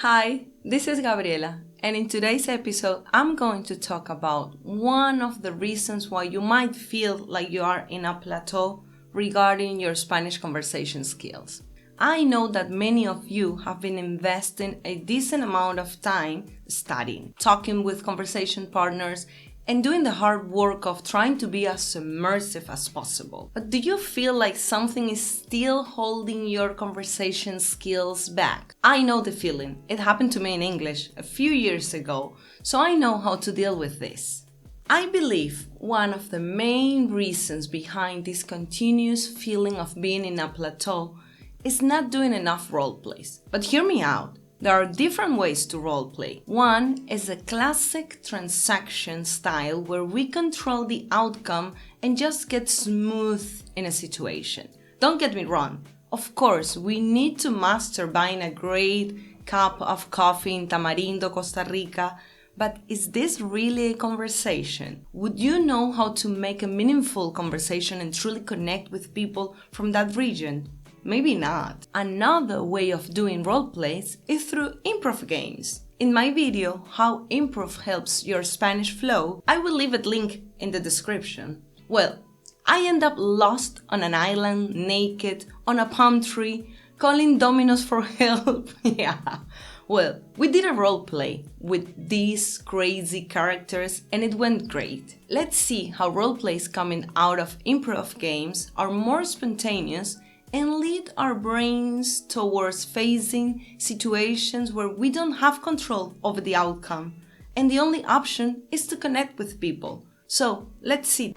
Hi, this is Gabriela, and in today's episode, I'm going to talk about one of the reasons why you might feel like you are in a plateau regarding your Spanish conversation skills. I know that many of you have been investing a decent amount of time studying, talking with conversation partners, and doing the hard work of trying to be as immersive as possible. But do you feel like something is still holding your conversation skills back? I know the feeling. It happened to me in English a few years ago, so I know how to deal with this. I believe one of the main reasons behind this continuous feeling of being in a plateau is not doing enough role plays. But hear me out. There are different ways to roleplay. One is a classic transaction style where we control the outcome and just get smooth in a situation. Don't get me wrong. Of course, we need to master buying a great cup of coffee in Tamarindo, Costa Rica, but is this really a conversation? Would you know how to make a meaningful conversation and truly connect with people from that region? Maybe not. Another way of doing role plays is through improv games. In my video, How Improv Helps Your Spanish Flow, I will leave a link in the description. Well, I end up lost on an island, naked, on a palm tree, calling Domino's for help. Yeah. Well, we did a role play with these crazy characters and it went great. Let's see how role plays coming out of improv games are more spontaneous and lead our brains towards facing situations where we don't have control over the outcome, and the only option is to connect with people. So, let's see.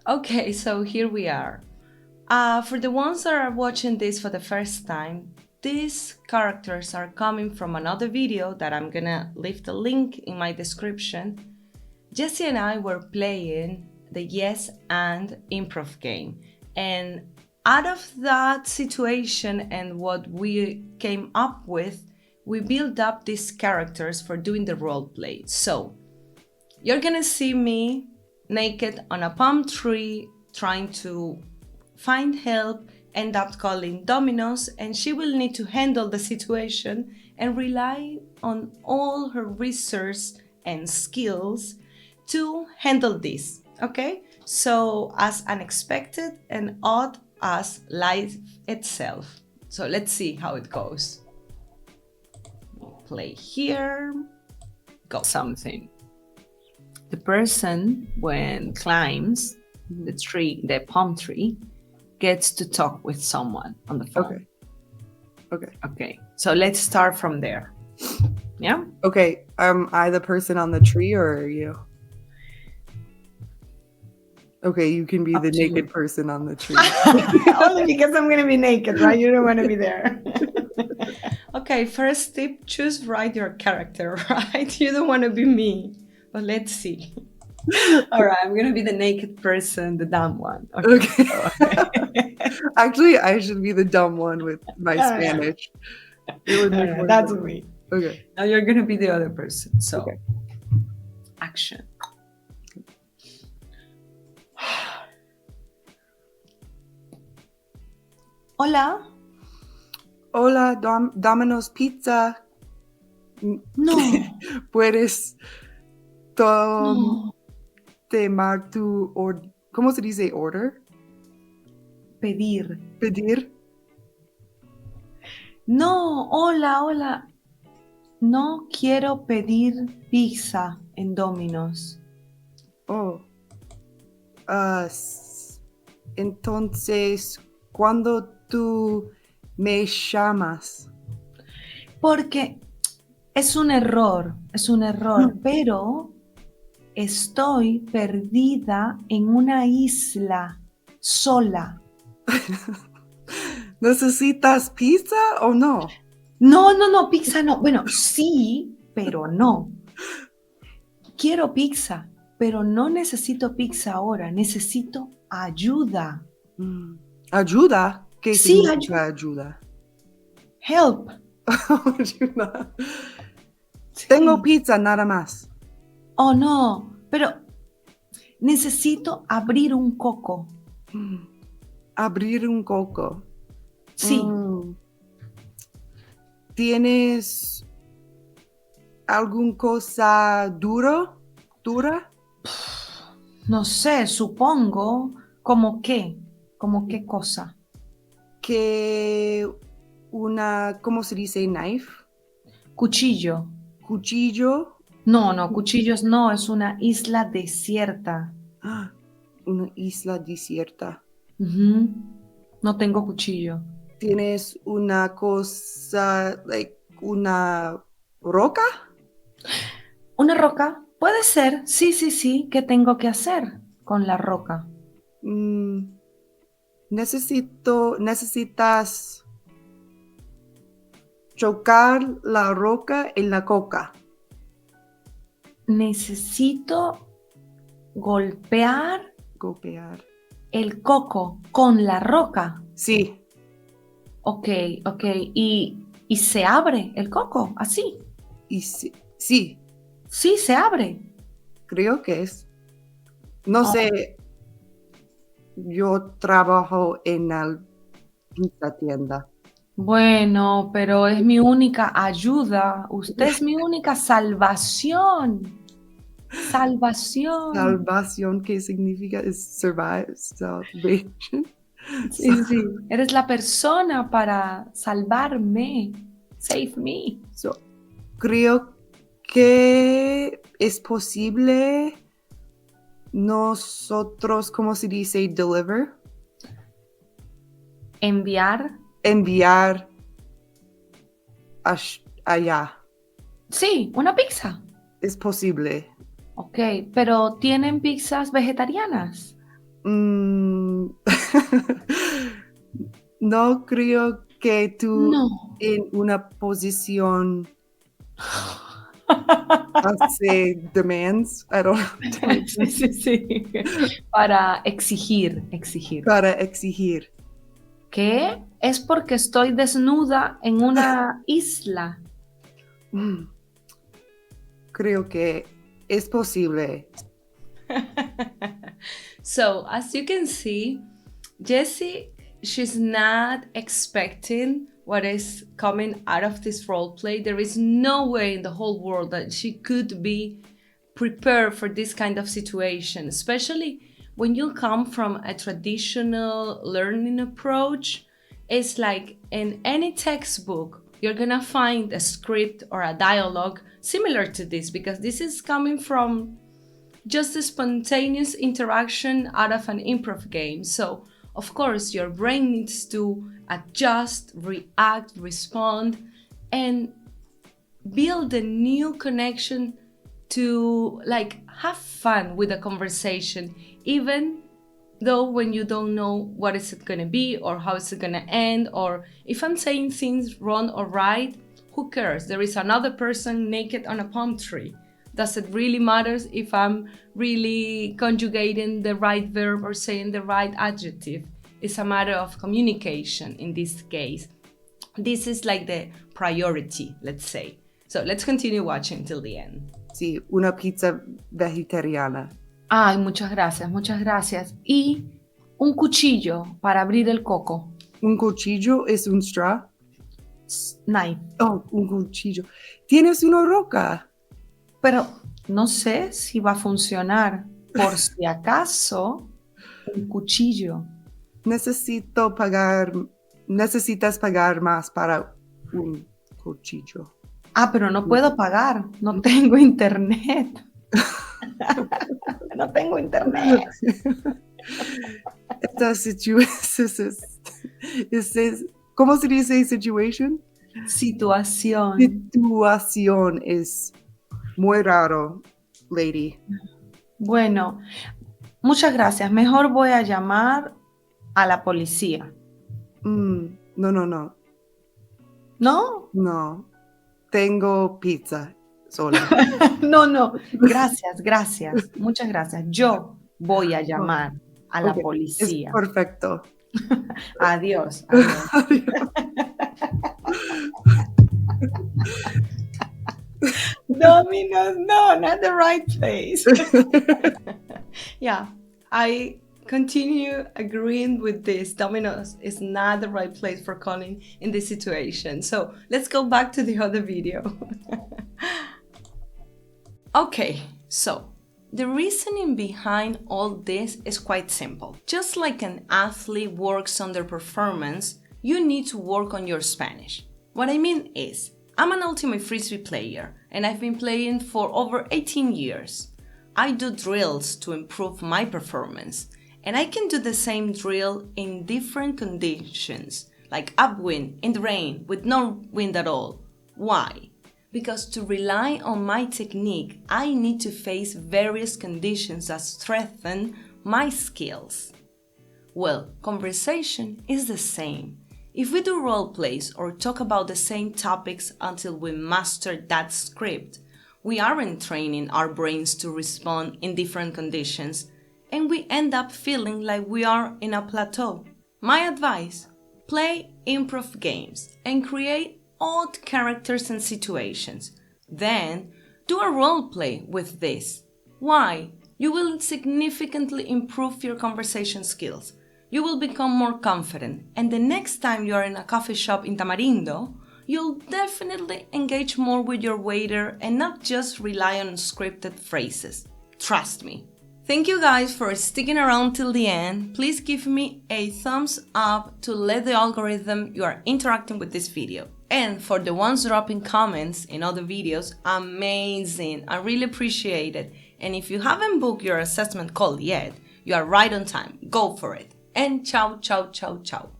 Okay, so here we are. For the ones that are watching this for the first time, these characters are coming from another video that I'm gonna leave the link in my description. Jessie and I were playing the Yes and Improv game, and out of that situation and what we came up with, we built up these characters for doing the role play. So, you're gonna see me naked on a palm tree trying to find help, end up calling Domino's, and she will need to handle the situation and rely on all her research and skills to handle this, okay? So, as unexpected and odd as life itself. So let's see how it goes. Play here. Go. Something. The person, when climbs the tree, the palm tree, gets to talk with someone on the phone. Okay. So let's start from there. Yeah? Okay. Am I the person on the tree or are you? Okay, you can be the naked person on the tree. Only because I'm going to be naked, right? You don't want to be there. Okay, first tip, choose right your character, right? You don't want to be me. But let's see. All right, I'm going to be the naked person, the dumb one. Okay. Actually, I should be the dumb one with my Spanish. That's me. Okay. Now you're going to be the other person. So, okay. Action. Hola. Hola, Domino's Pizza. No. ¿Puedes tomar tu ¿cómo se dice order? Pedir. Pedir. No, hola. No quiero pedir pizza en Domino's. Oh. Entonces, ¿cuándo tú me llamas? Porque es un error, pero estoy perdida en una isla sola. ¿Necesitas pizza o no? No, pizza no. Bueno, sí, pero no. Quiero pizza, pero no necesito pizza ahora. Necesito ayuda. ¿Ayuda? ¿Qué Sí, significa ayuda? Help. Ayuda. Sí. Tengo pizza nada más. Oh, no, pero necesito abrir un coco. Abrir un coco. Sí. ¿Tienes ¿Alguna cosa dura? No sé, supongo. ¿Cómo qué? ¿Cómo qué cosa? Que ¿cómo se dice knife? Cuchillo. Cuchillo. No, cuchillos no, es una isla desierta. Ah, una isla desierta. Ujú. No tengo cuchillo. ¿Tienes una cosa, una roca? ¿Una roca? Puede ser, sí. ¿Qué tengo que hacer con la roca? Mm, necesitas chocar la roca en la coca. Necesito golpear Golpear. el coco con la roca. Sí, Ok. Y se abre el coco, así. y sí, sí, Sí, se abre. creo que es. No Oh, sé, yo trabajo en esta tienda. bueno, pero es mi única ayuda. Usted es mi única salvación. Salvación. Salvación, ¿qué significa? Es salvation. Sí. Eres la persona para salvarme. Save me. So, creo que es posible nosotros, ¿cómo se dice? Deliver. Enviar. Enviar allá. Sí, una pizza. Es posible. Ok, pero ¿tienen pizzas vegetarianas? Mm, no creo que tú No. en una posición hace demands, I don't know, Sí. Para exigir. para exigir. ¿Qué? Es porque estoy desnuda en una isla. Mm, creo que es posible. So, as you can see, Jessie, she's not expecting what is coming out of this role play. There is no way in the whole world that she could be prepared for this kind of situation, especially when you come from a traditional learning approach. It's like in any textbook, you're gonna find a script or a dialogue similar to this because this is coming from just a spontaneous interaction out of an improv game. So, of course, your brain needs to adjust, react, respond, and build a new connection to like have fun with the conversation, even though when you don't know what is it going to be or how is it going to end, or if I'm saying things wrong or right, who cares? There is another person naked on a palm tree. Does it really matter if I'm really conjugating the right verb or saying the right adjective? It's a matter of communication in this case. This is like the priority, let's say. So let's continue watching till the end. Sí, una pizza vegetariana. Ay, muchas gracias. Y un cuchillo para abrir el coco. Un cuchillo es un straw. Knife. Oh, un cuchillo. ¿Tienes una roca? Pero no sé si va a funcionar. Por si acaso, un cuchillo. Necesitas pagar más para un cuchillo. Ah, pero no puedo pagar. No tengo internet. No tengo internet. Esta ¿cómo se dice situation? Situación es muy raro, lady. Bueno, muchas gracias. Mejor voy a llamar a la policía. No. ¿No? No. Tengo pizza sola. No. Gracias. Muchas gracias. Yo voy a llamar a la policía. Es perfecto. Adiós. Domino's, no, not the right place. Yeah, I continue agreeing with this. Domino's is not the right place for Colin in this situation. So let's go back to the other video. Okay, so the reasoning behind all this is quite simple. Just like an athlete works on their performance, you need to work on your Spanish. What I mean is, I'm an ultimate frisbee player and I've been playing for over 18 years. I do drills to improve my performance, and I can do the same drill in different conditions, like upwind, in the rain, with no wind at all. Why? Because to rely on my technique, I need to face various conditions that strengthen my skills. Well, conversation is the same. If we do role plays or talk about the same topics until we master that script, we aren't training our brains to respond in different conditions, and we end up feeling like we are in a plateau. My advice: play improv games and create odd characters and situations. Then, do a role play with this. Why? You will significantly improve your conversation skills. You will become more confident, and the next time you are in a coffee shop in Tamarindo, you'll definitely engage more with your waiter and not just rely on scripted phrases. Trust me. Thank you guys for sticking around till the end. Please give me a thumbs up to let the algorithm you are interacting with this video. And for the ones dropping comments in other videos, amazing. I really appreciate it. And if you haven't booked your assessment call yet, you are right on time. Go for it. And ciao, ciao, ciao, ciao.